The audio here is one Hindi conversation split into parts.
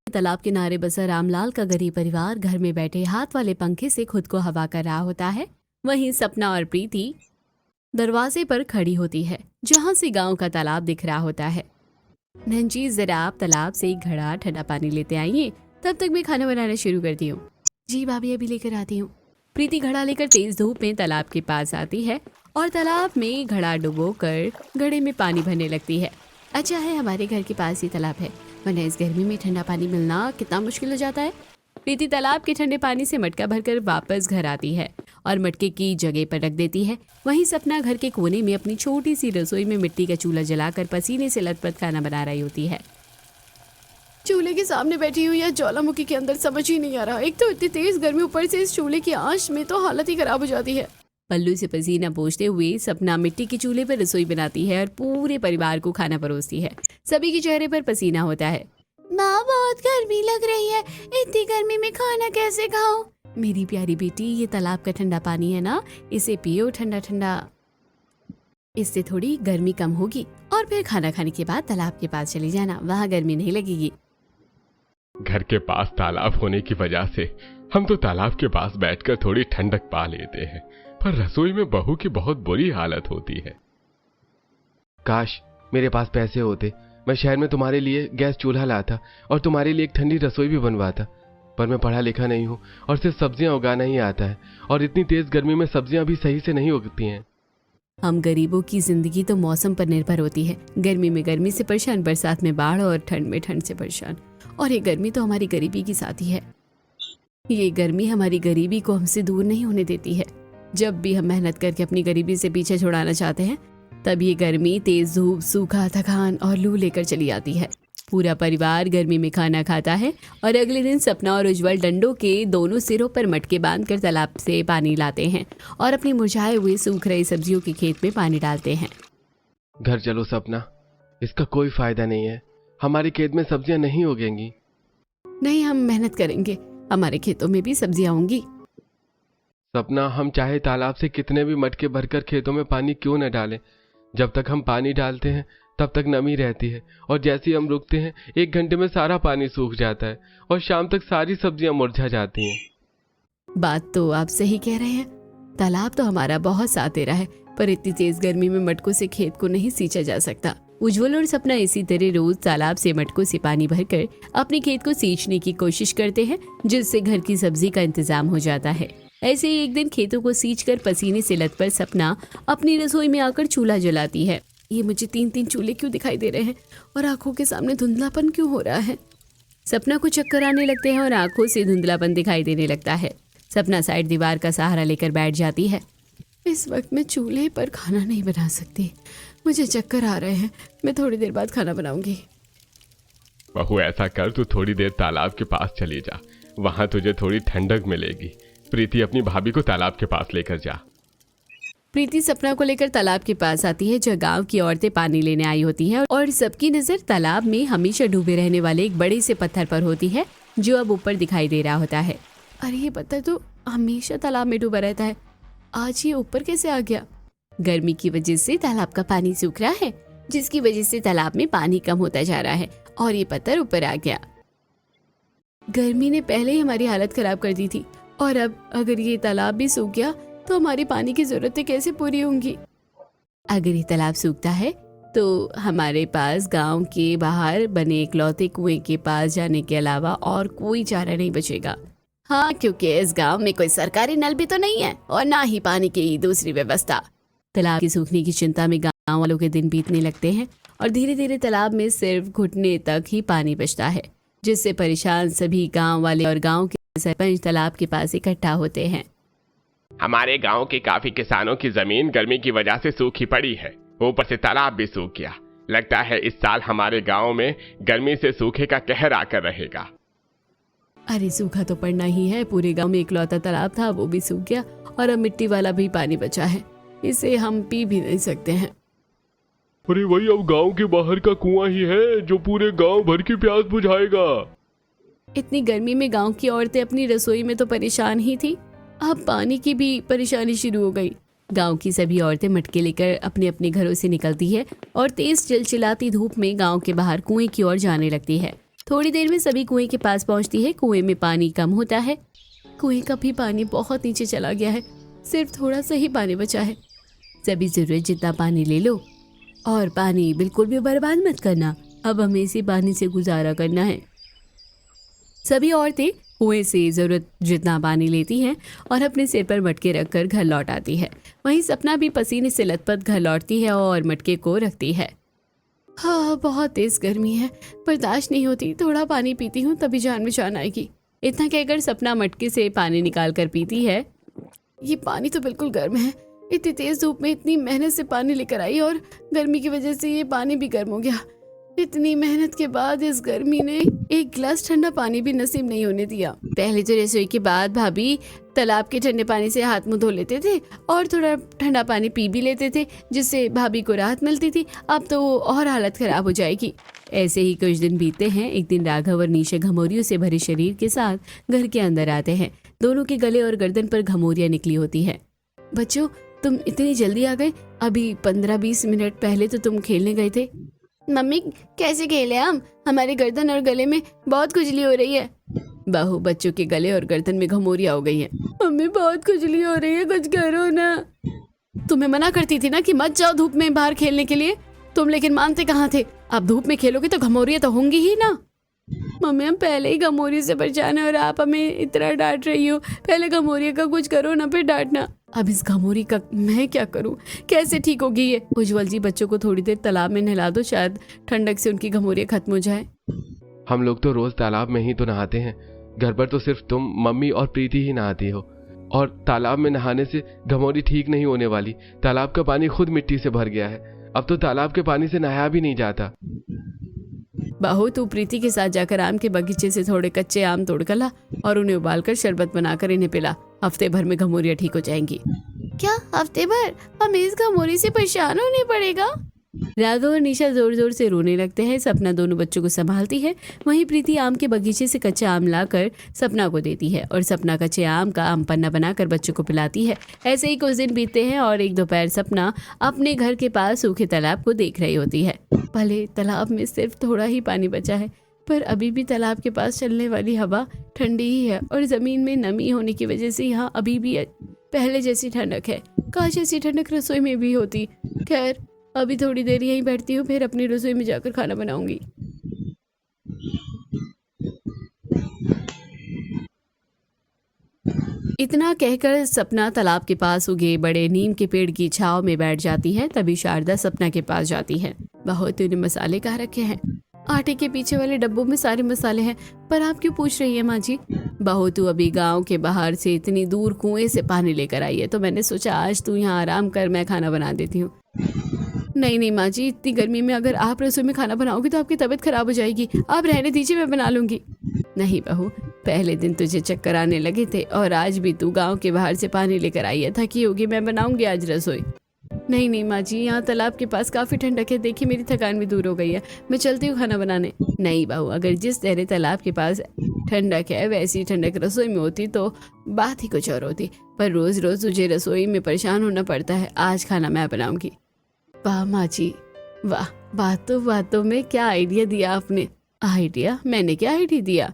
तालाब किनारे बसा रामलाल का गरीब परिवार घर में बैठे हाथ वाले पंखे से खुद को हवा कर रहा होता है। वहीं सपना और प्रीति दरवाजे पर खड़ी होती है, जहां से गांव का तालाब दिख रहा होता है। नंजी, जरा आप तालाब से एक घड़ा ठंडा पानी लेते आइए, तब तक मैं खाना बनाना शुरू करती हूँ। जी भाभी, अभी लेकर आती हूँ। प्रीति घड़ा लेकर तेज धूप में तालाब के पास आती है और तालाब में घड़ा डुबो कर घड़े में पानी भरने लगती है। अच्छा है हमारे घर के पास ही तालाब है, वरना इस गर्मी में ठंडा पानी मिलना कितना मुश्किल हो जाता है। प्रीति तालाब के ठंडे पानी से मटका भरकर वापस घर आती है और मटके की जगह पर रख देती है। वहीं सपना घर के कोने में अपनी छोटी सी रसोई में मिट्टी का चूल्हा जलाकर पसीने से लथपथ खाना बना रही होती है। चूल्हे के सामने बैठी हुई या ज्वालामुखी के अंदर समझ ही नहीं आ रहा। एक तो इतनी तेज गर्मी, ऊपर से इस चूल्हे की आंच में तो हालत ही खराब हो जाती है। पल्लू से पसीना पोंछते हुए सपना मिट्टी के चूल्हे पर रसोई बनाती है और पूरे परिवार को खाना परोसती है। सभी के चेहरे पर पसीना होता है। माँ, बहुत गर्मी लग रही है, इतनी गर्मी में खाना कैसे खाऊं? मेरी प्यारी बेटी, ये तालाब का ठंडा पानी है ना, इसे पियो ठंडा ठंडा, इससे थोड़ी गर्मी कम होगी। और फिर खाना खाने के बाद तालाब के पास चली जाना, वहाँ गर्मी नहीं लगेगी। घर के पास तालाब होने की वजह से हम तो तालाब के पास बैठकर थोड़ी ठंडक पा लेते हैं, पर रसोई में बहू की बहुत बुरी हालत होती है। काश मेरे पास पैसे होते, मैं शहर में तुम्हारे लिए गैस चूल्हा लाता और तुम्हारे लिए एक ठंडी रसोई भी बनवाता, पर मैं पढ़ा लिखा नहीं हूँ और सिर्फ सब्जियां उगाना ही आता है, और इतनी तेज गर्मी में सब्जियां भी सही से नहीं उगती हैं। हम गरीबों की जिंदगी तो मौसम पर निर्भर होती है। गर्मी में गर्मी से परेशान, बरसात में बाढ़ और ठंड में ठंड से परेशान। और ये गर्मी तो हमारी गरीबी की साथी है। ये गर्मी हमारी गरीबी को हमसे दूर नहीं होने देती है। जब भी हम मेहनत करके अपनी गरीबी से पीछे छुड़ाना चाहते हैं, तब ये गर्मी तेज धूप, सूखा, थकान और लू लेकर चली आती है। पूरा परिवार गर्मी में खाना खाता है और अगले दिन सपना और उज्जवल डंडों के दोनों सिरों पर मटके बांधकर तालाब से पानी लाते हैं और अपनी मुरझाए हुए सूख रही सब्जियों के खेत में पानी डालते हैं। घर चलो सपना, इसका कोई फायदा नहीं है, हमारे खेत में सब्जियां नहीं उगेंगी। नहीं, हम मेहनत करेंगे, हमारे खेतों में भी सब्जियां होंगी। सपना, हम चाहे तालाब से कितने भी मटके भरकर खेतों में पानी क्यों न डालें, जब तक हम पानी डालते हैं तब तक नमी रहती है, और जैसे ही हम रुकते हैं 1 घंटे में सारा पानी सूख जाता है और शाम तक सारी सब्जियां मुरझा जाती हैं। बात तो आप सही कह रहे हैं, तालाब तो हमारा बहुत साथ दे रहा है, पर इतनी तेज गर्मी में मटकों से खेत को नहीं सींचा जा सकता। उज्जवल और सपना इसी तरह रोज तालाब से मटकों से पानी भरकर अपने खेत को सींचने की कोशिश करते हैं, जिससे घर की सब्जी का इंतजाम हो जाता है। ऐसे ही एक दिन खेतों को सींचकर पसीने से लथपथ सपना अपनी रसोई में आकर चूल्हा जलाती है। ये मुझे 3-3 चूल्हे क्यों दिखाई दे रहे हैं और आंखों के सामने धुंधलापन क्यों हो रहा है? सपना को चक्कर आने लगते हैं और आंखों से धुंधलापन दिखाई देने लगता है। सपना साइड दीवार का सहारा लेकर बैठ जाती है। इस वक्त मैं चूल्हे पर खाना नहीं बना सकती, मुझे चक्कर आ रहे हैं, मैं थोड़ी देर बाद खाना बनाऊंगी। बहू, ऐसा कर, तू थोड़ी देर तालाब के पास चली जा, वहां तुझे थोड़ी ठंडक मिलेगी। प्रीति, अपनी भाभी को तालाब के पास लेकर जा। प्रीति सपना को लेकर तालाब के पास आती है, जहाँ गांव की औरतें पानी लेने आई होती हैं और सबकी नजर तालाब में हमेशा डूबे रहने वाले एक बड़े से पत्थर पर होती है, जो अब ऊपर दिखाई दे रहा होता है। अरे ये पत्थर तो हमेशा तालाब में डूबा रहता है, आज ये ऊपर कैसे आ गया? गर्मी की वजह से तालाब का पानी सूख रहा है, जिसकी वजह से तालाब में पानी कम होता जा रहा है और ये पत्थर ऊपर आ गया। गर्मी ने पहले ही हमारी हालत खराब कर दी थी, और अब अगर ये तालाब भी सूख गया तो हमारी पानी की जरूरतें कैसे पूरी होंगी? अगर ये तालाब सूखता है तो हमारे पास गांव के बाहर बने इकलौते कुएं के पास जाने के अलावा और कोई चारा नहीं बचेगा। हाँ, क्योंकि इस गांव में कोई सरकारी नल भी तो नहीं है और ना ही पानी की दूसरी व्यवस्था। तालाब के सूखने की चिंता में गांव वालों के दिन बीतने लगते हैं और धीरे धीरे तालाब में सिर्फ घुटने तक ही पानी बचता है, जिससे परेशान सभी गांव वाले और गांव के सरपंच तालाब के पास इकट्ठा होते हैं। हमारे गांव के काफी किसानों की जमीन गर्मी की वजह से सूखी पड़ी है, ऊपर से तालाब भी सूख गया। लगता है इस साल हमारे गांव में गर्मी से सूखे का कहर आकर रहेगा। अरे सूखा तो पड़ना ही है, पूरे गांव में इकलौता तालाब था, वो भी सूख गया और अब मिट्टी वाला भी पानी बचा है, इसे हम पी भी नहीं सकते हैं। अरे वही अब गांव के बाहर का कुआं ही है जो पूरे गांव भर की प्यास बुझाएगा। इतनी गर्मी में गांव की औरतें अपनी रसोई में तो परेशान ही थी, अब पानी की भी परेशानी शुरू हो गई। गांव की सभी औरतें मटके लेकर अपने अपने घरों से निकलती है और तेज चिलचिलाती धूप में गांव के बाहर कुएं की ओर जाने लगती है। थोड़ी देर में सभी कुएं के पास पहुंचती है। कुएं में पानी कम होता है। कुएं का भी पानी बहुत नीचे चला गया है, सिर्फ थोड़ा सा ही पानी बचा है। सभी जरूरत जितना पानी ले लो और पानी बिल्कुल भी बर्बाद मत करना। अब हमें इसी पानी से गुजारा करना है। सभी औरतें कुएं से जरूरत जितना पानी लेती हैं और अपने सिर पर मटके रखकर घर लौट आती है। वहीं सपना भी पसीने से लथपथ घर लौटती है और मटके को रखती है। हाँ, बहुत तेज गर्मी है, बर्दाश्त नहीं होती। थोड़ा पानी पीती हूँ तभी जान में जान आएगी। इतना कहकर सपना मटके से पानी निकाल कर पीती है। ये पानी तो बिल्कुल गर्म है। इतनी तेज धूप में इतनी मेहनत से पानी लेकर आई और गर्मी की वजह से ये पानी भी गर्म हो गया। इतनी मेहनत के बाद इस गर्मी ने एक गिलास ठंडा पानी भी नसीब नहीं होने दिया। पहले तो रसोई के बाद भाभी तालाब के ठंडे पानी से हाथ मुंह धो लेते थे और थोड़ा ठंडा पानी पी भी लेते थे, जिससे भाभी को राहत मिलती थी। अब तो और हालत खराब हो जाएगी। ऐसे ही कुछ दिन बीतते हैं। एक दिन राघव और निशा घमौरियों से भरे शरीर के साथ घर के अंदर आते हैं। दोनों के गले और गर्दन पर घमौरियां निकली होती है। बच्चों, तुम इतनी जल्दी आ गए? अभी 15-20 मिनट पहले तो तुम खेलने गए थे। मम्मी, कैसे खेले हम? हमारे गर्दन और गले में बहुत खुजली हो रही है। बहू, बच्चों के गले और गर्दन में घमौरियां हो गई हैं। मम्मी, बहुत खुजली हो रही है, कुछ करो ना। तुम्हें मना करती थी ना कि मत जाओ धूप में बाहर खेलने के लिए, तुम लेकिन मानते कहाँ थे। अब धूप में खेलोगे तो घमौरियां तो होंगी ही ना। मम्मी, हम पहले ही घमौरी से परेशान है और आप हमें इतना डांट रही हो। पहले घमौरिया का कुछ करो ना, फिर डांटना। अब इस घमौरी का मैं क्या करूं? कैसे ठीक होगी ये? उज्जवल जी, बच्चों को थोड़ी देर तालाब में नहला दो, शायद ठंडक से उनकी घमौरियां खत्म हो जाए। हम लोग तो रोज तालाब में ही तो नहाते हैं। घर पर तो सिर्फ तुम, मम्मी और प्रीति ही नहाती हो, और तालाब में नहाने से घमौरी ठीक नहीं होने वाली। तालाब का पानी खुद मिट्टी से भर गया है। अब तो तालाब के पानी से नहाया भी नहीं जाता। बहू, तू प्रीति के साथ जाकर आम के बगीचे से थोड़े कच्चे आम तोड़कर ला और उन्हें उबालकर शरबत बनाकर इन्हें पिला। हफ्ते भर में घमौरियां ठीक हो जाएंगी। क्या हफ्ते भर? हमें इस घमौरी से परेशान होने पड़ेगा। राघव और निशा जोर जोर से रोने लगते हैं। सपना दोनों बच्चों को संभालती है। वहीं प्रीति आम के बगीचे से कच्चा आम लाकर सपना को देती है और सपना कच्चे आम का आम पन्ना बनाकर बच्चों को पिलाती है। ऐसे ही कुछ दिन बीतते हैं और एक दोपहर सपना अपने घर के पास सूखे तालाब को देख रही होती है। भले तालाब में सिर्फ थोड़ा ही पानी बचा है, पर अभी भी तालाब के पास चलने वाली हवा ठंडी ही है और जमीन में नमी होने की वजह से यहाँ अभी भी पहले जैसी ठंडक है। काश ऐसी ठंडक रसोई में भी होती। खैर, अभी थोड़ी देर यहीं बैठती हूँ, फिर अपनी रसोई में जाकर खाना बनाऊंगी। इतना कहकर सपना तालाब के पास उगे बड़े नीम के पेड़ की छांव में बैठ जाती है। तभी शारदा सपना के पास जाती है। बहू, तूने मसाले कहाँ रखे हैं? आटे के पीछे वाले डब्बों में सारे मसाले हैं, पर आप क्यों पूछ रही है माँ जी? बहू, तू अभी गांव के बाहर से इतनी दूर कुएं से पानी लेकर आई है, तो मैंने सोचा आज तू यहाँ आराम कर, मैं खाना बना देती हूँ। नहीं नहीं माँ जी, इतनी गर्मी में अगर आप रसोई में खाना बनाओगी तो आपकी तबीयत खराब हो जाएगी। आप रहने दीजिए, मैं बना लूंगी। नहीं बहू, पहले दिन तुझे चक्कर आने लगे थे और आज भी तू गांव के बाहर से पानी लेकर आई है। थकी होगी, मैं बनाऊंगी आज रसोई। नहीं नहीं माँ जी, यहाँ तालाब के पास काफी ठंडक है। देखिए, मेरी थकान भी दूर हो गई है, मैं चलती हूँ खाना बनाने। नहीं बहू, अगर जिस तरह तालाब के पास ठंडक है वैसी ठंडक रसोई में होती तो बात ही कुछ और होती, पर रोज रोज तुझे रसोई में परेशान होना पड़ता है। आज खाना मैं बनाऊंगी। वाह माँ जी, वाह, बातों में क्या आइडिया दिया आपने। आइडिया? मैंने क्या आइडिया दिया?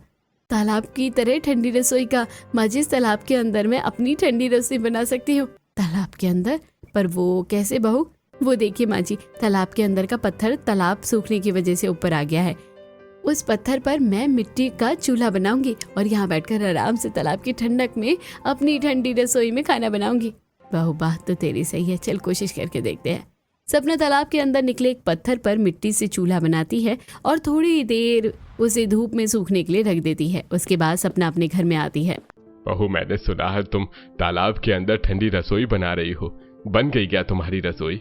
तालाब की तरह ठंडी रसोई का। माँ जी, इस तालाब के अंदर मैं अपनी ठंडी रसोई बना सकती हूँ। तालाब के अंदर? पर वो कैसे बहू? वो देखिए माँ जी, तालाब के अंदर का पत्थर तालाब सूखने की वजह से ऊपर आ गया है। उस पत्थर पर मैं मिट्टी का चूल्हा बनाऊंगी और यहाँ बैठकर आराम से तालाब की ठंडक में अपनी ठंडी रसोई में खाना बनाऊंगी। बहू, बात तो तेरी सही है, चल कोशिश करके देखते हैं। सपना तालाब के अंदर निकले एक पत्थर पर मिट्टी से चूल्हा बनाती है और थोड़ी देर उसे धूप में सूखने के लिए रख देती है। उसके बाद सपना अपने घर में आती है। बहू, मैंने सुना है तुम तालाब के अंदर ठंडी रसोई बना रही हो। बन गई क्या तुम्हारी रसोई?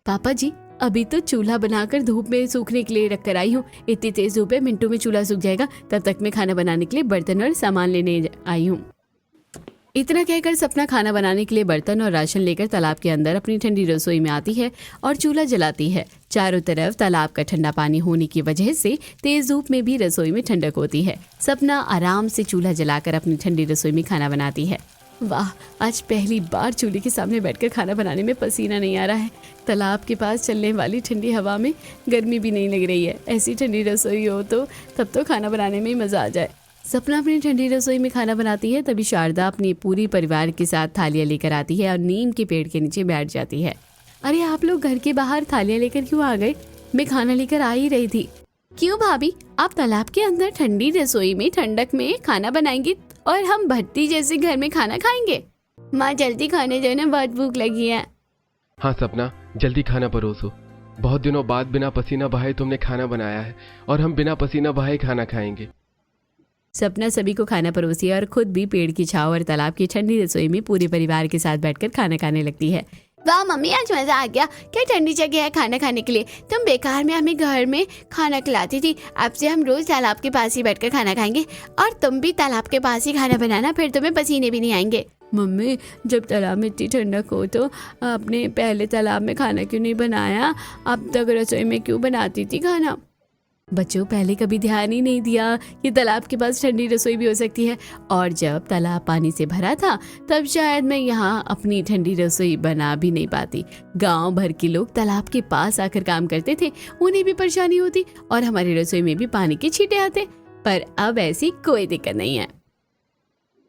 पापा जी, अभी तो चूल्हा बनाकर धूप में सूखने के लिए रख कर आई हूँ। इतनी तेज धूप है, मिनटों में चूल्हा सूख जाएगा। तब तक मैं खाना बनाने के लिए बर्तन और सामान लेने आई हूँ। इतना कहकर सपना खाना बनाने के लिए बर्तन और राशन लेकर तालाब के अंदर अपनी ठंडी रसोई में आती है और चूल्हा जलाती है। चारों तरफ तालाब का ठंडा पानी होने की वजह से तेज धूप में भी रसोई में ठंडक होती है। सपना आराम से चूल्हा जलाकर अपनी ठंडी रसोई में खाना बनाती है। वाह, आज पहली बार चूल्हे के सामने बैठकर खाना बनाने में पसीना नहीं आ रहा है। तालाब के पास चलने वाली ठंडी हवा में गर्मी भी नहीं लग रही है। ऐसी ठंडी रसोई हो तो तब तो खाना बनाने में ही मज़ा आ जाए। सपना अपनी ठंडी रसोई में खाना बनाती है, तभी शारदा अपनी पूरी परिवार के साथ थालियाँ लेकर आती है और नीम के पेड़ के नीचे बैठ जाती है। अरे आप लोग घर के बाहर थालियाँ लेकर क्यों आ गए? मैं खाना लेकर आ ही रही थी। क्यों भाभी, आप तालाब के अंदर ठंडी रसोई में ठंडक में खाना बनाएंगी और हम भट्टी जैसे घर में खाना खाएंगे? माँ जल्दी खाने दो ना, बहुत भूख लगी है। हाँ सपना, जल्दी खाना परोसो। बहुत दिनों बाद बिना पसीना बहाए तुमने खाना बनाया है और हम बिना पसीना बहाए खाना खाएंगे। सपना सभी को खाना परोसी और खुद भी पेड़ की छांव और तालाब की ठंडी रसोई में पूरे परिवार के साथ बैठकर खाना खाने लगती है। वाह मम्मी, आज मजा आ गया। क्या ठंडी जगह है खाना खाने के लिए। तुम बेकार में हमें घर में खाना खिलाती थी, अब से हम रोज तालाब के पास ही बैठकर खाना खाएंगे और तुम भी तालाब के पास ही खाना बनाना, फिर तुम्हें पसीने भी नहीं आएंगे। मम्मी, जब तालाब में इतनी ठंडक हो तो आपने पहले तालाब में खाना क्यों नहीं बनाया? अब तक रसोई में क्यों बनाती थी खाना? बच्चों, पहले कभी ध्यान ही नहीं दिया कि तालाब के पास ठंडी रसोई भी हो सकती है। और जब तालाब पानी से भरा था तब शायद मैं यहाँ अपनी ठंडी रसोई बना भी नहीं पाती। गांव भर के लोग तालाब के पास आकर काम करते थे, उन्हें भी परेशानी होती और हमारी रसोई में भी पानी के छींटे आते। पर अब ऐसी कोई दिक्कत नहीं है।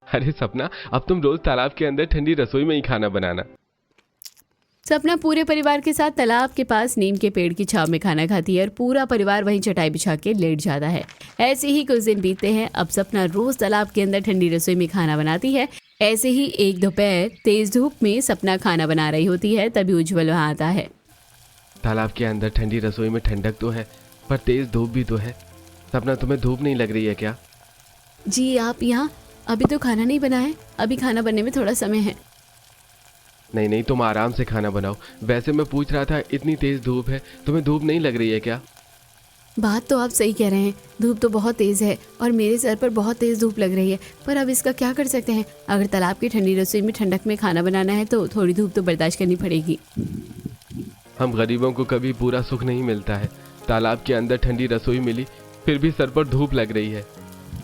अरे सपना, अब तुम रोज तालाब के अंदर ठंडी रसोई में ही खाना बनाना। सपना पूरे परिवार के साथ तालाब के पास नीम के पेड़ की छांव में खाना खाती है और पूरा परिवार वहीं चटाई बिछा के लेट जाता है। ऐसे ही कुछ दिन बीतते हैं। अब सपना रोज तालाब के अंदर ठंडी रसोई में खाना बनाती है। ऐसे ही एक दोपहर तेज धूप में सपना खाना बना रही होती है, तभी उज्जवल वहाँ आता है। तालाब के अंदर ठंडी रसोई में ठंडक तो है, पर तेज धूप भी तो है। सपना, तुम्हें धूप नहीं लग रही है क्या? जी आप यहाँ? अभी तो खाना नहीं बना है, अभी खाना बनने में थोड़ा समय है। नहीं नहीं, तुम आराम से खाना बनाओ। वैसे मैं पूछ रहा था, इतनी तेज धूप है, तुम्हें धूप नहीं लग रही है क्या? बात तो आप सही कह रहे हैं, धूप तो बहुत तेज है और मेरे सर पर बहुत तेज धूप लग रही है, पर अब इसका क्या कर सकते हैं? अगर तालाब की ठंडी रसोई में ठंडक में खाना बनाना है तो थोड़ी धूप तो बर्दाश्त करनी पड़ेगी। हम गरीबों को कभी पूरा सुख नहीं मिलता है। तालाब के अंदर ठंडी रसोई मिली, फिर भी सर पर धूप लग रही है।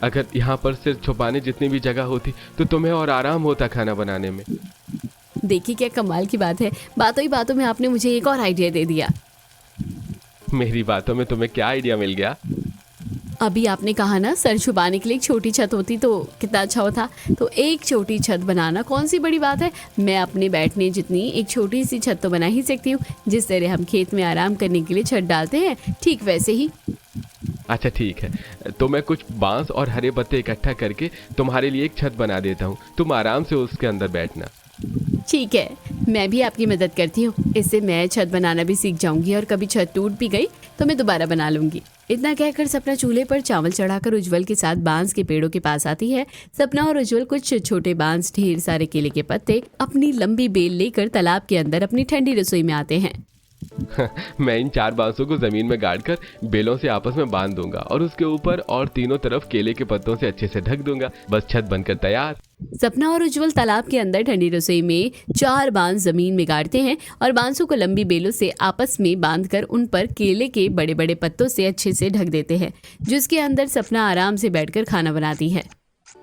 अगर यहाँ पर सिर छुपाने जितनी भी जगह होती तो तुम्हें और आराम होता खाना बनाने में। देखिए क्या कमाल की बात है, बातों ही बातों में आपने मुझे एक और आइडिया दे दिया। मेरी बातों में तुम्हें क्या आइडिया मिल गया? अभी आपने कहा ना सर छुपाने के लिए एक छोटी छत होती तो कितना अच्छा होता। तो एक छोटी छत बनाना कौन सी बड़ी बात है। मैं अपने बैठने जितनी एक छोटी सी छत तो बना ही सकती हूँ। जिस तरह हम खेत में आराम करने के लिए छत डालते हैं, ठीक वैसे ही। अच्छा ठीक है, तो मैं कुछ बांस और हरे पत्ते इकट्ठा करके तुम्हारे लिए एक छत बना देता हूँ। तुम आराम से उसके अंदर बैठना। ठीक है, मैं भी आपकी मदद करती हूँ। इससे मैं छत बनाना भी सीख जाऊंगी और कभी छत टूट भी गई तो मैं दोबारा बना लूंगी। इतना कहकर सपना चूल्हे पर चावल चढ़ाकर उज्जवल के साथ बांस के पेड़ों के पास आती है। सपना और उज्जवल कुछ छोटे बांस, ढेर सारे केले के पत्ते, अपनी लंबी बेल लेकर तालाब के अंदर अपनी ठंडी रसोई में आते हैं। मैं इन 4 बांसों को जमीन में गाड़कर बेलों से आपस में बांध दूंगा और उसके ऊपर और तीनों तरफ केले के पत्तों से अच्छे से ढक दूंगा। बस छत बनकर तैयार। सपना और उज्जवल तालाब के अंदर ठंडी रसोई में 4 बांस जमीन में गाड़ते हैं और बांसों को लंबी बेलों से आपस में बांधकर उन पर केले के बड़े बड़े पत्तों से अच्छे से ढक देते हैं, जिसके अंदर सपना आराम से बैठकर खाना बनाती है।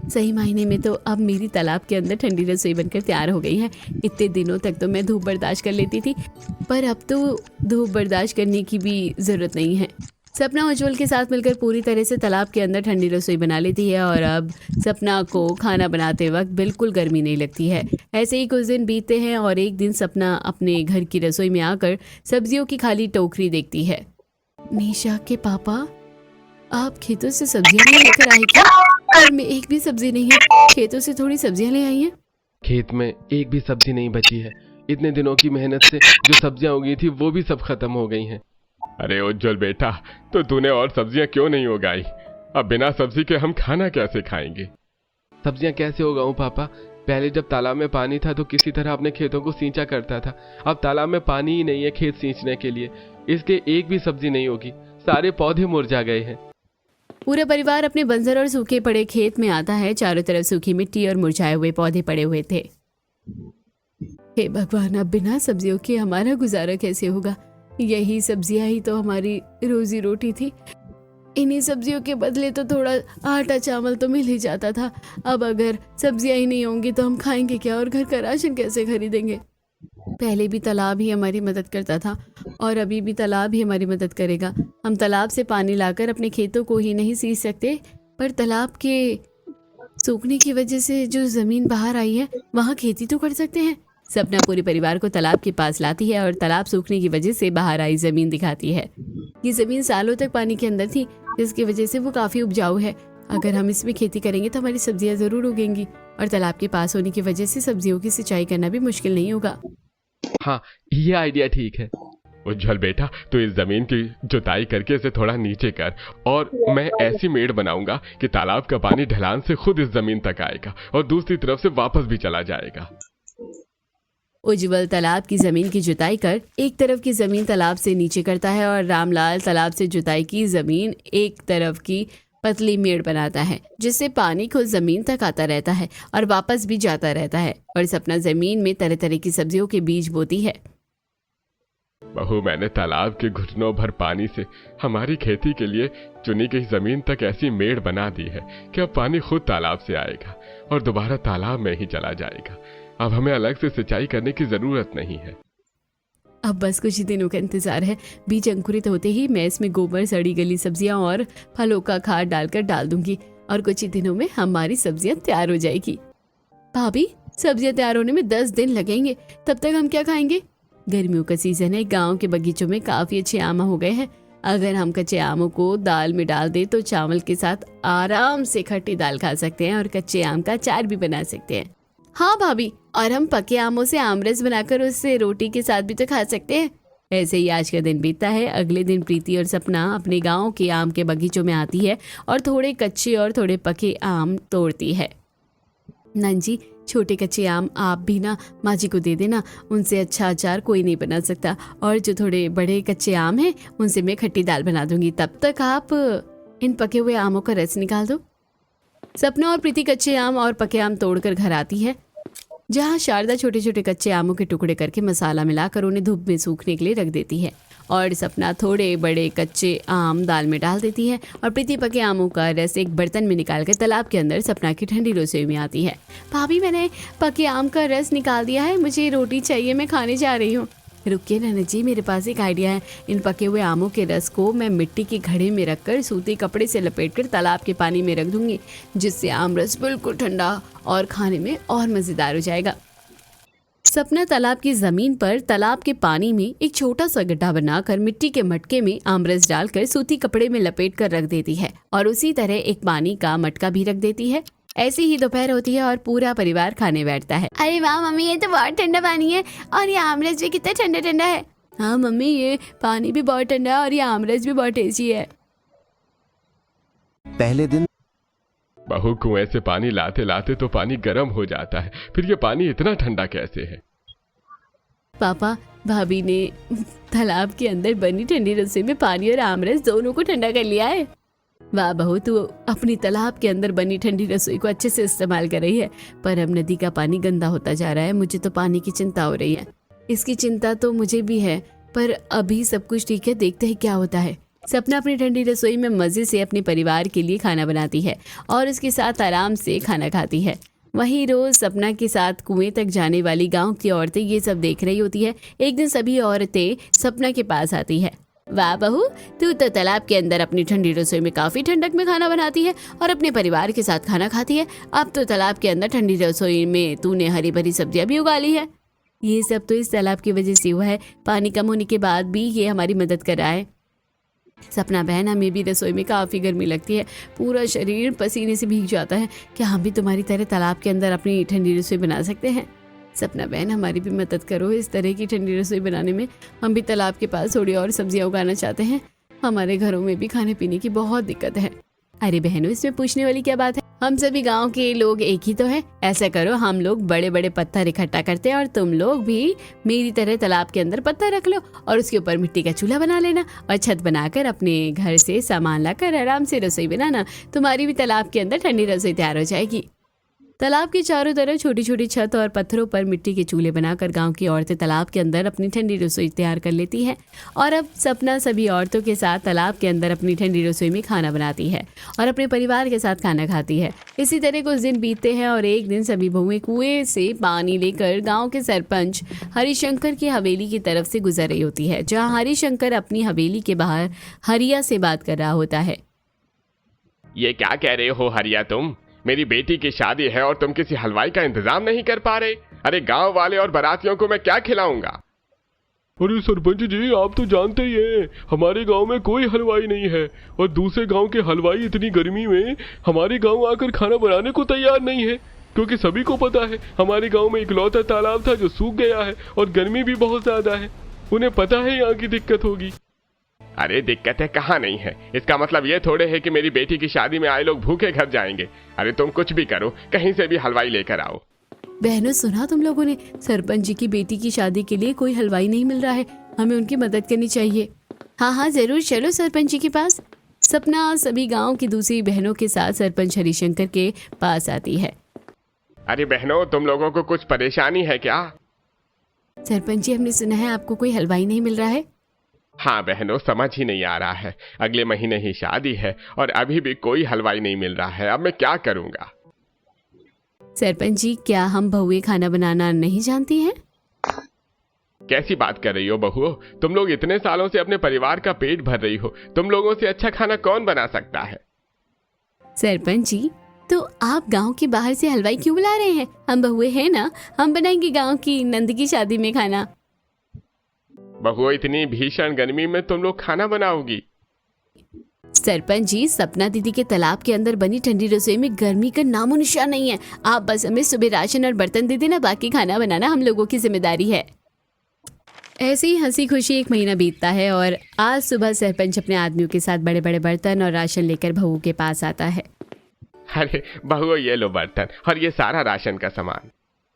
सही मायने में तो अब मेरी तालाब के अंदर ठंडी रसोई बनकर तैयार हो गई है। इतने दिनों तक तो मैं धूप बर्दाश्त कर लेती थी, पर अब तो धूप बर्दाश्त करने की भी ज़रूरत नहीं है। सपना उज्जवल के साथ मिलकर पूरी तरह से तालाब के अंदर ठंडी रसोई बना लेती है और अब सपना को खाना बनाते वक्त बिल्कुल गर्मी नहीं लगती है। ऐसे ही कुछ दिन बीतते हैं और एक दिन सपना अपने घर की रसोई में आकर सब्जियों की खाली टोकरी देखती है। निशा के पापा, आप खेतों से सब्जियां नहीं लेकर आए क्या? घर में एक भी सब्जी नहीं है, खेतों से थोड़ी सब्जियां ले आई हैं। खेत में एक भी सब्जी नहीं बची है। इतने दिनों की मेहनत से जो सब्जियां उगी थी वो भी सब खत्म हो गई हैं। अरे उज्जवल बेटा, तो तूने और सब्जियां क्यों नहीं उगाई? अब बिना सब्जी के हम खाना कैसे खाएंगे? सब्जियां कैसे उगाऊं पापा? पहले जब तालाब में पानी था तो किसी तरह अपने खेतों को सींचा करता था। अब तालाब में पानी ही नहीं है खेत सींचने के लिए, इसलिए एक भी सब्जी नहीं होगी। सारे पौधे मुरझा गए हैं। पूरा परिवार अपने बंजर और सूखे पड़े खेत में आता है। चारों तरफ सूखी मिट्टी और मुरझाए हुए पौधे पड़े हुए थे। हे भगवान, अब बिना सब्जियों के हमारा गुजारा कैसे होगा? यही सब्जियां ही तो हमारी रोजी रोटी थी। इन्हीं सब्जियों के बदले तो थोड़ा आटा चावल तो मिल ही जाता था। अब अगर सब्जियां ही नहीं होंगी तो हम खाएंगे क्या और घर का राशन कैसे खरीदेंगे। पहले भी तालाब ही हमारी मदद करता था और अभी भी तालाब ही हमारी मदद करेगा। हम तालाब से पानी लाकर अपने खेतों को ही नहीं सींच सकते, पर तालाब के सूखने की वजह से जो जमीन बाहर आई है वहाँ खेती तो कर सकते हैं। सपना पूरे परिवार को तालाब के पास लाती है और तालाब सूखने की वजह से बाहर आई जमीन दिखाती है। ये जमीन सालों तक पानी के अंदर थी, जिसकी वजह से वो काफी उपजाऊ है। अगर हम इसमें खेती करेंगे तो हमारी सब्जियां जरूर उगेंगी और तालाब के पास होने की वजह से सब्जियों की सिंचाई करना भी मुश्किल नहीं होगा। हाँ, ये आइडिया ठीक है। उज्जवल बेटा, तो इस जमीन की जुताई करके इसे थोड़ा नीचे कर और मैं ऐसी मेड़ बनाऊंगा कि तालाब का पानी ढलान से खुद इस जमीन तक आएगा और दूसरी तरफ से वापस भी चला जाएगा। उज्जवल तालाब की जमीन की जुताई कर एक तरफ की जमीन तालाब से नीचे करता है और रामलाल तालाब से जुताई की जमीन एक तरफ की पतली मेड़ बनाता है, जिससे पानी खुद जमीन तक आता रहता है और वापस भी जाता रहता है। और सपना जमीन में तरह तरह की सब्जियों के बीज बोती है। बहू, मैंने तालाब के घुटनों भर पानी से हमारी खेती के लिए चुनी गई जमीन तक ऐसी मेड़ बना दी है कि अब पानी खुद तालाब से आएगा और दोबारा तालाब में ही चला जाएगा। अब हमें अलग से सिंचाई करने की जरूरत नहीं है। अब बस कुछ ही दिनों का इंतजार है। बीज अंकुरित होते ही मैं इसमें गोबर, सड़ी गली सब्जियां और फलों का खाद डालकर डाल दूंगी और कुछ ही दिनों में हमारी सब्जियां तैयार हो जाएगी। भाभी, सब्जियां तैयार होने में 10 दिन लगेंगे, तब तक हम क्या खाएंगे? गर्मियों का सीजन है, गांव के बगीचों में काफी अच्छे आम हो गए हैं। अगर हम कच्चे आमों को दाल में डाल दें तो चावल के साथ आराम से खट्टी दाल खा सकते हैं और कच्चे आम का अचार भी बना सकते हैं। हाँ भाभी, और हम पके आमों से आमरस बनाकर उससे रोटी के साथ भी तो खा सकते हैं। ऐसे ही आज का दिन बीतता है। अगले दिन प्रीति और सपना अपने गांव के आम के बगीचों में आती है और थोड़े कच्चे और थोड़े पके आम तोड़ती है। नंजी, छोटे कच्चे आम आप भी ना माँ जी को दे देना, उनसे अच्छा अचार कोई नहीं बना सकता। और जो थोड़े बड़े कच्चे आम हैं उनसे मैं खट्टी दाल बना दूंगी। तब तक आप इन पके हुए आमों का रस निकाल दो। सपना और प्रीति कच्चे आम और पके आम तोड़कर घर आती है, जहाँ शारदा छोटे छोटे कच्चे आमों के टुकड़े करके मसाला मिलाकर उन्हें धूप में सूखने के लिए रख देती है। और सपना थोड़े बड़े कच्चे आम दाल में डाल देती है और प्रीति पके आमों का रस एक बर्तन में निकालकर तालाब के अंदर सपना की ठंडी रसोई में आती है। भाभी, मैंने पके आम का रस निकाल दिया है, मुझे रोटी चाहिए, मैं खाने जा रही हूँ। रुकिए नन्ही जी, मेरे पास एक आइडिया है। इन पके हुए आमों के रस को मैं मिट्टी के घड़े में रखकर सूती कपड़े से लपेटकर तालाब के पानी में रख दूंगी, जिससे आम रस बिल्कुल ठंडा और खाने में और मजेदार हो जाएगा। सपना तालाब की जमीन पर तालाब के पानी में एक छोटा सा गड्ढा बनाकर मिट्टी के मटके में आमरस डालकर सूती कपड़े में लपेट कर रख देती है और उसी तरह एक पानी का मटका भी रख देती है। ऐसे ही दोपहर होती है और पूरा परिवार खाने बैठता है। अरे वाह मम्मी, ये तो बहुत ठंडा पानी है और ये आमरस भी कितना ठंडा ठंडा है। हाँ मम्मी, ये पानी भी बहुत ठंडा है और ये आमरस भी बहुत टेस्टी है। पहले दिन बहू, कुएं से पानी लाते लाते तो पानी गर्म हो जाता है, फिर ये पानी इतना ठंडा कैसे है? पापा, भाभी ने तालाब के अंदर बनी ठंडी रसोई में पानी और आमरस दोनों को ठंडा कर लिया है। वाह बहू, तू अपनी तालाब के अंदर बनी ठंडी रसोई को अच्छे से इस्तेमाल कर रही है, पर अब नदी का पानी गंदा होता जा रहा है। मुझे तो पानी की चिंता हो रही है। इसकी चिंता तो मुझे भी है, पर अभी सब कुछ ठीक है, देखते हैं क्या होता है। सपना अपनी ठंडी रसोई में मजे से अपने परिवार के लिए खाना बनाती है और उसके साथ आराम से खाना खाती है। वहीं रोज सपना के साथ कुएं तक जाने वाली गांव की औरतें ये सब देख रही होती है। एक दिन सभी औरतें सपना के पास आती है। वाह बहू, तू तो तालाब के अंदर अपनी ठंडी रसोई में काफी ठंडक में खाना बनाती है और अपने परिवार के साथ खाना खाती है। अब तो तालाब के अंदर ठंडी रसोई में तूने हरी भरी सब्जियां भी उगा ली है। ये सब तो इस तालाब की वजह से हुआ है। पानी कम होने के बाद भी ये हमारी मदद कर रहा है। सपना बहन, हमें भी रसोई में काफ़ी गर्मी लगती है, पूरा शरीर पसीने से भीग जाता है। क्या हम भी तुम्हारी तरह तालाब के अंदर अपनी ठंडी रसोई बना सकते हैं? सपना बहन, हमारी भी मदद करो इस तरह की ठंडी रसोई बनाने में। हम भी तालाब के पास थोड़ी और सब्जियां उगाना चाहते हैं। हमारे घरों में भी खाने पीने की बहुत दिक्कत है। अरे बहनों, इसमें पूछने वाली क्या बात है? हम सभी गांव के लोग एक ही तो हैं। ऐसा करो, हम लोग बड़े बड़े पत्थर इकट्ठा करते हैं और तुम लोग भी मेरी तरह तालाब के अंदर पत्थर रख लो और उसके ऊपर मिट्टी का चूल्हा बना लेना और छत बनाकर अपने घर से सामान लाकर आराम से रसोई बनाना। तुम्हारी भी तालाब के अंदर ठंडी रसोई तैयार हो जाएगी। तालाब के चारों तरफ छोटी छोटी छत और पत्थरों पर मिट्टी के चूल्हे बनाकर गांव की औरतें तालाब के अंदर अपनी ठंडी रसोई तैयार कर लेती हैं। और अब सपना सभी औरतों के साथ तालाब के अंदर अपनी ठंडी रसोई में खाना बनाती है और अपने परिवार के साथ खाना खाती है। इसी तरह कुछ दिन बीतते हैं और एक दिन सभी बहुएं कुएं से पानी लेकर गाँव के सरपंच हरिशंकर की हवेली की तरफ से गुजर रही होती है, जहाँ हरिशंकर अपनी हवेली के बाहर हरिया से बात कर रहा होता है। ये क्या कह रहे हो हरिया तुम? मेरी बेटी की शादी है और तुम किसी हलवाई का इंतजाम नहीं कर पा रहे? अरे गांव वाले और बारातियों को मैं क्या खिलाऊंगा? अरे सरपंच जी, आप तो जानते ही हैं हमारे गांव में कोई हलवाई नहीं है, और दूसरे गांव के हलवाई इतनी गर्मी में हमारे गांव आकर खाना बनाने को तैयार नहीं है, क्योंकि सभी को पता है हमारे गांव में इकलौता तालाब था जो सूख गया है और गर्मी भी बहुत ज्यादा है। उन्हें पता है यहाँ की दिक्कत होगी। अरे दिक्कतें कहाँ नहीं है, इसका मतलब ये थोड़े है कि मेरी बेटी की शादी में आए लोग भूखे घर जाएंगे। अरे तुम कुछ भी करो, कहीं से भी हलवाई लेकर आओ। बहनों, सुना तुम लोगों ने? सरपंच जी की बेटी की शादी के लिए कोई हलवाई नहीं मिल रहा है, हमें उनकी मदद करनी चाहिए। हाँ हाँ जरूर, चलो सरपंच जी के पास। सपना सभी गांव की दूसरी बहनों के साथ सरपंच हरिशंकर के पास आती है। अरे बहनों, तुम लोगों को कुछ परेशानी है क्या? सरपंच जी, हमने सुना है आपको कोई हलवाई नहीं मिल रहा है। हाँ बहनों, समझ ही नहीं आ रहा है। अगले महीने ही शादी है और अभी भी कोई हलवाई नहीं मिल रहा है। अब मैं क्या करूंगा? सरपंच जी, क्या हम बहुएं खाना बनाना नहीं जानती हैं? कैसी बात कर रही हो बहुओं? तुम लोग इतने सालों से अपने परिवार का पेट भर रही हो, तुम लोगों से अच्छा खाना कौन बना सकता है? सरपंच जी, तो आप गांव के बाहर से हलवाई क्यों बुला रहे हैं? हम बहुएं हैं ना, हम बनाएंगे गांव की नंद की शादी में खाना। बहुओं, इतनी भीषण गर्मी में तुम लोग खाना बनाओगी? सरपंच जी, सपना दीदी के तालाब के अंदर बनी ठंडी रसोई में गर्मी का नामो निशान नहीं है। आप बस हमें सुबह राशन और बर्तन दे देना, बाकी खाना बनाना हम लोगों की जिम्मेदारी है। ऐसे ही हंसी खुशी एक महीना बीतता है और आज सुबह सरपंच अपने आदमियों के साथ बड़े बड़े बर्तन और राशन लेकर बहू के पास आता है। अरे बहुओं, ये लो बर्तन और ये सारा राशन का सामान।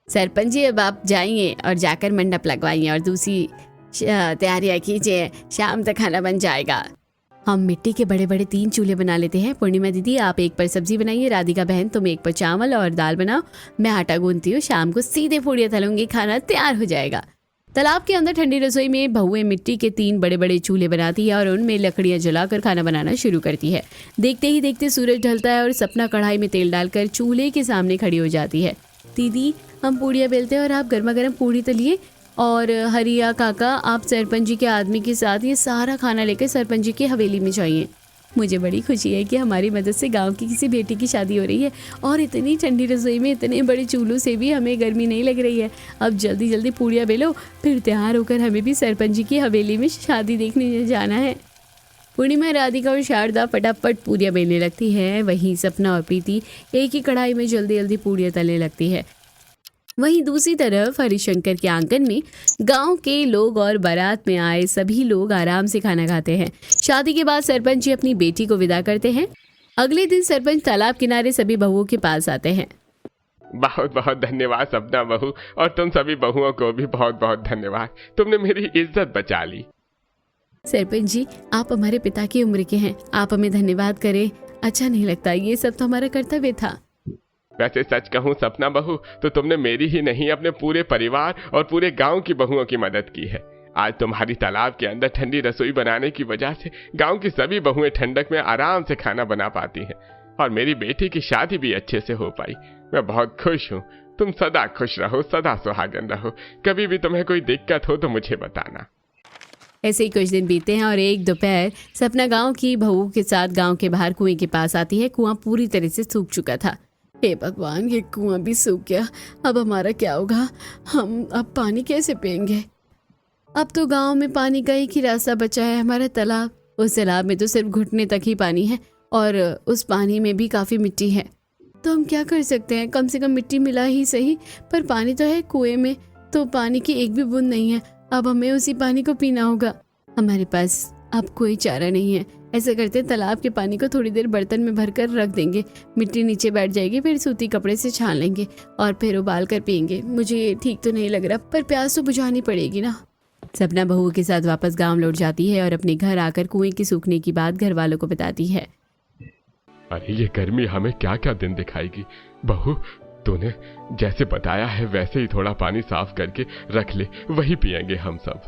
सरपंच जी, अब आप जाइए और जाकर मंडप लगवाइए और दूसरी तैयारियां कीजिए, शाम तक खाना बन जाएगा। हम मिट्टी के बड़े बड़े 3 चूल्हे बना लेते हैं। पूर्णिमा दीदी, आप एक पर सब्जी बनाइए, राधिका बहन तुम एक पर चावल और दाल बनाओ, मैं आटा गूंथती हूँ, शाम को सीधे पूड़ियाँ तलूंगी, खाना तैयार हो जाएगा। तालाब के अंदर ठंडी रसोई में बहुएं मिट्टी के 3 बड़े बड़े चूल्हे बनाती है और उनमें लकड़ियां जलाकर खाना बनाना शुरू करती है। देखते ही देखते सूरज ढलता है और सपना कढ़ाई में तेल डालकर चूल्हे के सामने खड़ी हो जाती है। दीदी, हम पूड़ियाँ बेलते हैं और आप गर्मा गर्म पूड़ी तलिए, और हरिया काका, आप सरपंच जी के आदमी के साथ ये सारा खाना लेकर सरपंच जी की हवेली में जाइए। मुझे बड़ी खुशी है कि हमारी मदद से गांव की किसी बेटी की शादी हो रही है और इतनी ठंडी रसोई में इतने बड़े चूल्हों से भी हमें गर्मी नहीं लग रही है। अब जल्दी जल्दी पूड़ियाँ बेलो, फिर तैयार होकर हमें भी सरपंच जी की हवेली में शादी देखने जाना है। पूर्णिमा, राधिका और शारदा फटाफट पूड़ियाँ बेलने लगती है। वहीं सपना और प्रीति एक ही कढ़ाई में जल्दी जल्दी पूड़ियाँ तलने लगती है। वहीं दूसरी तरफ हरिशंकर के आंगन में गांव के लोग और बारात में आए सभी लोग आराम से खाना खाते हैं। शादी के बाद सरपंच जी अपनी बेटी को विदा करते हैं। अगले दिन सरपंच तालाब किनारे सभी बहुओं के पास आते हैं। बहुत बहुत धन्यवाद सपना बहू, और तुम सभी बहुओं को भी बहुत बहुत धन्यवाद, तुमने मेरी इज्जत बचा ली। सरपंच जी, आप हमारे पिता की उम्र के हैं, आप हमें धन्यवाद करें, अच्छा नहीं लगता, ये सब तो हमारा कर्तव्य था। वैसे सच कहूँ सपना बहू, तो तुमने मेरी ही नहीं अपने पूरे परिवार और पूरे गांव की बहुओं की मदद की है। आज तुम्हारी तालाब के अंदर ठंडी रसोई बनाने की वजह से गांव की सभी बहुएं ठंडक में आराम से खाना बना पाती हैं और मेरी बेटी की शादी भी अच्छे से हो पाई। मैं बहुत खुश हूँ। तुम सदा खुश रहो, सदा सुहागन रहो। कभी भी तुम्हें कोई दिक्कत हो तो मुझे बताना। ऐसे ही कुछ दिन बीते हैं और एक दोपहर सपना गांव की बहुओं के साथ गांव के बाहर कुएं के पास आती है। कुआं पूरी तरह से सूख चुका था। हे भगवान, ये कुआं भी सूख गया, अब हमारा क्या होगा? हम अब पानी कैसे पिएंगे? अब तो गांव में पानी का एक ही रास्ता बचा है, हमारा तालाब। उस तालाब में तो सिर्फ घुटने तक ही पानी है और उस पानी में भी काफ़ी मिट्टी है। तो हम क्या कर सकते हैं? कम से कम मिट्टी मिला ही सही, पर पानी तो है कुएं में, तो पानी की एक भी बूंद नहीं है। अब हमें उसी पानी को पीना होगा। हमारे पास अब कोई चारा नहीं है। ऐसा करते हैं, तालाब के पानी को थोड़ी देर बर्तन में भरकर रख देंगे, मिट्टी नीचे बैठ जाएगी, फिर सूती कपड़े से छान लेंगे और फिर उबाल कर पियेंगे। मुझे ठीक तो नहीं लग रहा, पर प्यास तो बुझानी पड़ेगी ना। सपना बहू के साथ वापस गांव लौट जाती है और अपने घर आकर कुएं की सूखने की बात घर वालों को बताती है। अरे ये गर्मी हमें क्या क्या दिन दिखाएगी। बहू, तूने जैसे बताया है वैसे ही थोड़ा पानी साफ करके रख ले, वही पिएंगे हम सब।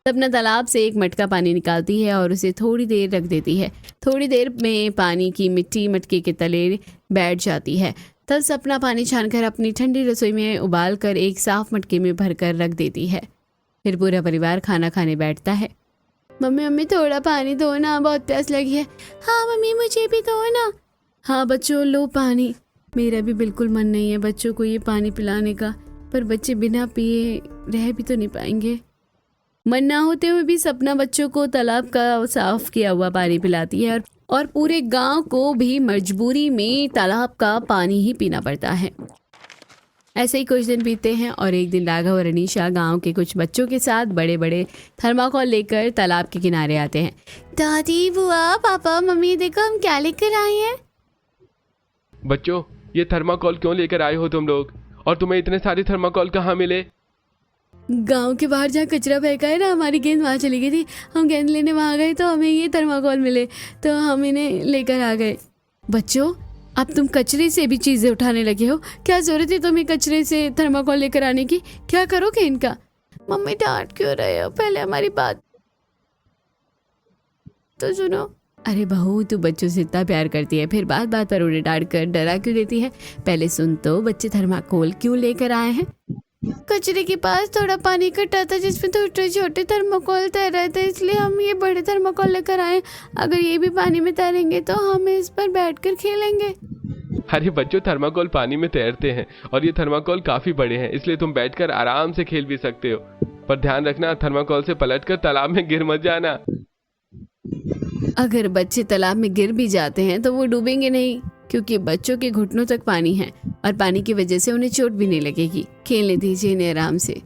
सपना तालाब से एक मटका पानी निकालती है और उसे थोड़ी देर रख देती है। थोड़ी देर में पानी की मिट्टी मटके के तले बैठ जाती है। तब सपना पानी छानकर अपनी ठंडी रसोई में उबाल कर एक साफ मटके में भरकर रख देती है। फिर पूरा परिवार खाना खाने बैठता है। मम्मी मम्मी थोड़ा पानी दो ना, बहुत प्यास लगी है। हाँ मम्मी मुझे भी दो ना। हाँ बच्चों लो पानी। मेरा भी बिल्कुल मन नहीं है बच्चों को ये पानी पिलाने का, पर बच्चे बिना पिए रह भी तो नहीं पाएंगे। मन ना होते हुए भी सपना बच्चों को तालाब का साफ किया हुआ पानी पिलाती है और पूरे गांव को भी मजबूरी में तालाब का पानी ही पीना पड़ता है। ऐसे ही कुछ दिन बीतते हैं और एक दिन राघव और अनीशा गांव के कुछ बच्चों के साथ बड़े बड़े थर्माकोल लेकर तालाब के किनारे आते हैं। दादी बुआ पापा मम्मी देखो हम क्या लेकर आए हैं। बच्चों ये थर्माकोल क्यों लेकर आए हो तुम लोग, और तुम्हें इतने सारे थर्माकोल कहाँ मिले? गांव के बाहर जहाँ कचरा फेंका है ना, हमारी गेंद वहाँ चली गई थी। हम गेंद लेने वहाँ गए तो हमें ये थर्माकोल मिले तो हम इन्हें लेकर आ गए। बच्चों अब तुम कचरे से भी चीजें उठाने लगे हो, क्या जरूरत है तुम्हें कचरे से थर्माकोल लेकर आने की? क्या करोगे इनका? मम्मी डांट क्यों रहे हो, पहले हमारी बात तो सुनो। अरे बहू तू बच्चों से इतना प्यार करती है, फिर बात बात पर उन्हें डांट कर डरा क्यों देती है? पहले सुन तो बच्चे थर्माकोल क्यों लेकर आए हैं। कचरे के पास थोड़ा पानी इकट्ठा था जिसमें छोटे छोटे थर्माकोल तैर रहे थे, इसलिए हम ये बड़े थर्माकोल लेकर आए। अगर ये भी पानी में तैरेंगे तो हम इस पर बैठकर खेलेंगे। अरे बच्चों थर्माकोल पानी में तैरते हैं और ये थर्माकोल काफी बड़े हैं, इसलिए तुम बैठकर आराम से खेल भी सकते हो, पर ध्यान रखना थर्माकोल से पलटकर तालाब में गिर मत जाना। अगर बच्चे तालाब में गिर भी जाते हैं तो वो डूबेंगे नहीं, क्योंकि बच्चों के घुटनों तक पानी है और पानी की वजह से उन्हें चोट भी नहीं लगेगी। खेलने दीजिए इन्हें आराम से।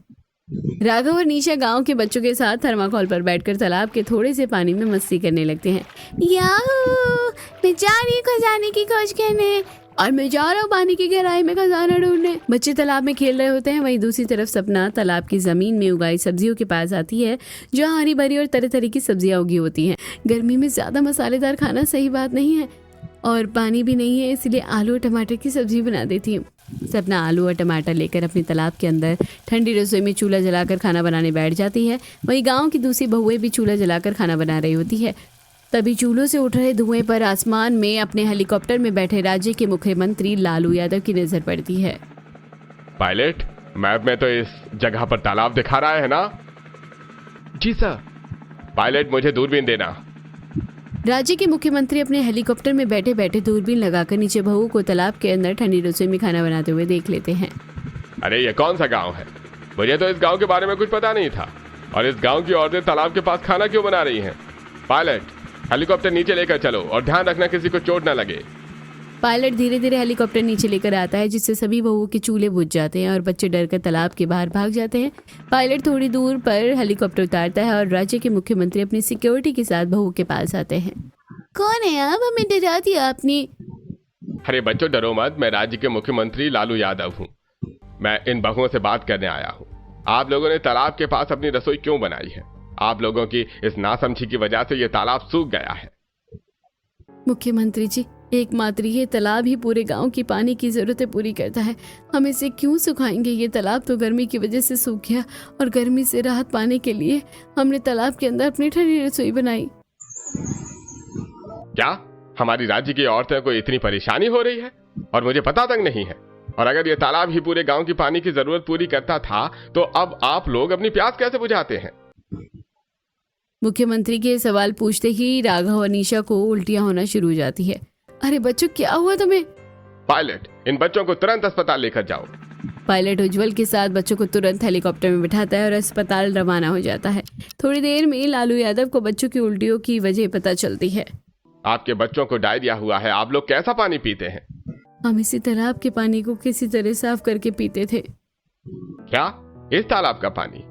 राघव और निशा गांव के बच्चों के साथ थर्माकोल पर बैठकर तालाब के थोड़े से पानी में मस्ती करने लगते हैं। याहू मैं जा रही हूँ खजाने की खोज करने, और मैं जा रहा हूँ पानी की गहराई में खजाना ढूंढने। बच्चे तालाब में खेल रहे होते हैं, वहीं दूसरी तरफ सपना तालाब की जमीन में उगाई सब्जियों के पास आती है, जहाँ हरी भरी और तरह तरह की सब्जियां उगी होती हैं। गर्मी में ज्यादा मसालेदार खाना सही बात नहीं है और पानी भी नहीं है, इसलिए आलू और टमाटर की सब्जी बना देती हूँ। सपना आलू और टमाटर लेकर अपने तालाब के अंदर ठंडी रसोई में चूल्हा जलाकर खाना बनाने बैठ जाती है। वहीं गांव की दूसरी बहुएं भी चूल्हा जलाकर खाना बना रही होती है। तभी चूल्हों से उठ रहे धुएं पर आसमान में अपने हेलीकॉप्टर में बैठे राज्य के मुख्यमंत्री लालू यादव की नजर पड़ती है। पायलट मैप में तो इस जगह पर तालाब दिखा रहा है ना? जी सर। पायलट मुझे दूरबीन देना। राज्य के मुख्यमंत्री अपने हेलीकॉप्टर में बैठे बैठे दूरबीन लगाकर नीचे बहू को तालाब के अंदर ठंडी रसोई में खाना बनाते हुए देख लेते हैं। अरे ये कौन सा गांव है? मुझे तो इस गांव के बारे में कुछ पता नहीं था, और इस गांव की औरतें तालाब के पास खाना क्यों बना रही हैं? पायलट हेलीकॉप्टर नीचे लेकर चलो और ध्यान रखना किसी को चोट ना लगे। पायलट धीरे धीरे हेलीकॉप्टर नीचे लेकर आता है, जिससे सभी बहुओं के चूल्हे बुझ जाते हैं और बच्चे डरकर तालाब के बाहर भाग जाते हैं। पायलट थोड़ी दूर पर हेलीकॉप्टर उतारता है और राज्य के मुख्यमंत्री अपनी सिक्योरिटी के साथ बहू के पास आते हैं। कौन है आप? हमें डरा दिया आपने। अरे बच्चों डरो मत, मैं राज्य के मुख्यमंत्री लालू यादव हूँ। मैं इन बहुओं से बात करने आया हूँ। आप लोगों ने तालाब के पास अपनी रसोई क्यों बनाई है? आप लोगों की इस नासमझी की वजह से ये तालाब सूख गया है। मुख्यमंत्री जी एकमात्र ये तालाब ही पूरे गांव की पानी की जरूरतें पूरी करता है, हम इसे क्यों सुखाएंगे? ये तालाब तो गर्मी की वजह से सूख गया और गर्मी से राहत पाने के लिए हमने तालाब के अंदर अपनी ठंडी रसोई बनाई। क्या हमारी राज्य की औरतें को इतनी परेशानी हो रही है और मुझे पता तक नहीं है? और अगर ये तालाब ही पूरे गांव की पानी की जरूरत पूरी करता था तो अब आप लोग अपनी प्यास कैसे बुझाते हैं? मुख्यमंत्री के सवाल पूछते ही राघव और निशा को उल्टियां होना शुरू हो जाती है। अरे बच्चों क्या हुआ तुम्हें? पायलट इन बच्चों को तुरंत अस्पताल लेकर जाओ। पायलट उज्जवल के साथ बच्चों को तुरंत हेलीकॉप्टर में बिठाता है और अस्पताल रवाना हो जाता है। थोड़ी देर में लालू यादव को बच्चों की उल्टियों की वजह पता चलती है। आपके बच्चों को डायरिया हुआ है, आप लोग कैसा पानी पीते हैं? हम इसी तालाब के पानी को किसी तरह साफ करके पीते थे। क्या इस तालाब का पानी?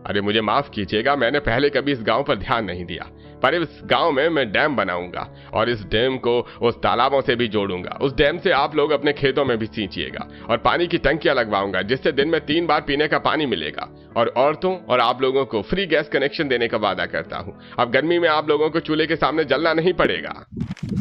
अरे मुझे माफ कीजिएगा, मैंने पहले कभी इस गांव पर ध्यान नहीं दिया, पर इस गांव में मैं डैम बनाऊंगा और इस डैम को उस तालाबों से भी जोड़ूंगा। उस डैम से आप लोग अपने खेतों में भी सींचिएगा और पानी की टंकियां लगवाऊंगा, जिससे दिन में 3 बार पीने का पानी मिलेगा और औरतों और आप लोगों को फ्री गैस कनेक्शन देने का वादा करता हूँ। अब गर्मी में आप लोगों को चूल्हे के सामने जलना नहीं पड़ेगा।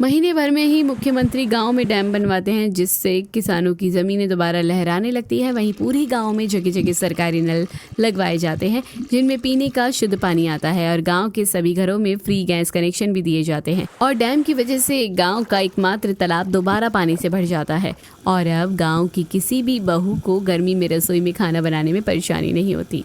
महीने भर में ही मुख्यमंत्री गांव में डैम बनवाते हैं, जिससे किसानों की जमीनें दोबारा लहराने लगती है। वहीं पूरी गांव में जगह जगह सरकारी नल लगवाए जाते हैं, जिनमें पीने का शुद्ध पानी आता है और गांव के सभी घरों में फ्री गैस कनेक्शन भी दिए जाते हैं। और डैम की वजह से गांव का एकमात्र तालाब दोबारा पानी से भर जाता है और अब गांव की किसी भी बहू को गर्मी में रसोई में खाना बनाने में परेशानी नहीं होती।